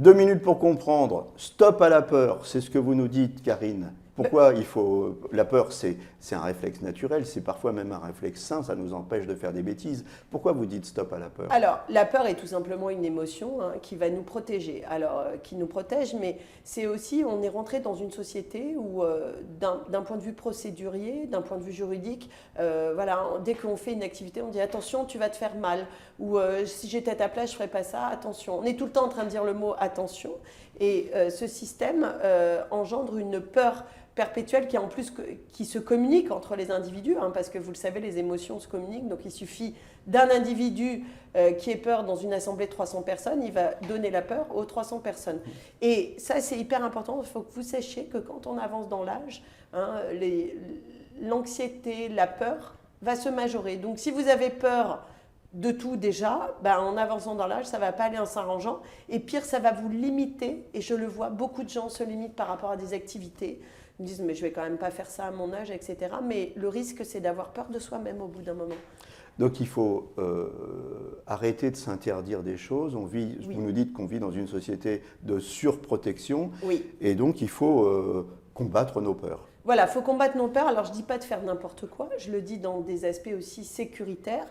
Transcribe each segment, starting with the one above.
2 minutes pour comprendre. Stop à la peur, c'est ce que vous nous dites, Karine. Pourquoi il faut... La peur, c'est un réflexe naturel, c'est parfois même un réflexe sain, ça nous empêche de faire des bêtises. Pourquoi vous dites stop à la peur? Alors, la peur est tout simplement une émotion qui va nous protéger. Alors, qui nous protège, mais c'est aussi, on est rentré dans une société où, d'un point de vue procédurier, d'un point de vue juridique, voilà, dès qu'on fait une activité, on dit attention, tu vas te faire mal. Ou si j'étais à ta place, je ne ferais pas ça, attention. On est tout le temps en train de dire le mot attention. Et ce système engendre une peur perpétuelle qui, en plus, qui se communique entre les individus, parce que vous le savez, les émotions se communiquent, donc il suffit d'un individu qui ait peur dans une assemblée de 300 personnes, il va donner la peur aux 300 personnes. Et ça, c'est hyper important, il faut que vous sachiez que quand on avance dans l'âge, l'anxiété, la peur va se majorer. Donc si vous avez peur de tout déjà, en avançant dans l'âge, ça ne va pas aller en s'arrangeant. Et pire, ça va vous limiter. Et je le vois, beaucoup de gens se limitent par rapport à des activités. Ils me disent, mais je ne vais quand même pas faire ça à mon âge, etc. Mais le risque, c'est d'avoir peur de soi-même au bout d'un moment. Donc il faut arrêter de s'interdire des choses. Oui. Vous nous dites qu'on vit dans une société de surprotection. Oui. Et donc il faut combattre nos peurs. Voilà, il faut combattre nos peurs. Alors je ne dis pas de faire n'importe quoi, je le dis dans des aspects aussi sécuritaires,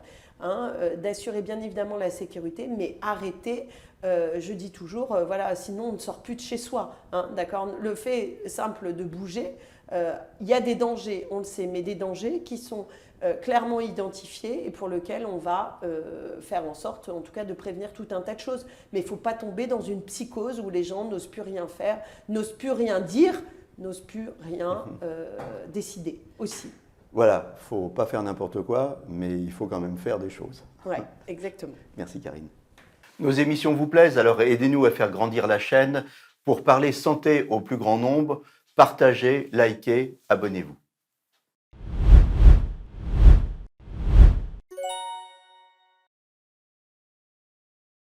d'assurer bien évidemment la sécurité, mais arrêter, je dis toujours, voilà, sinon on ne sort plus de chez soi. D'accord ? Le fait simple de bouger, il y a des dangers, on le sait, mais des dangers qui sont clairement identifiés et pour lesquels on va faire en sorte, en tout cas, de prévenir tout un tas de choses. Mais il ne faut pas tomber dans une psychose où les gens n'osent plus rien faire, n'osent plus rien dire, n'ose plus rien décider aussi. Voilà, il ne faut pas faire n'importe quoi, mais il faut quand même faire des choses. Oui, exactement. Merci Karine. Nos émissions vous plaisent, alors aidez-nous à faire grandir la chaîne pour parler santé au plus grand nombre. Partagez, likez, abonnez-vous.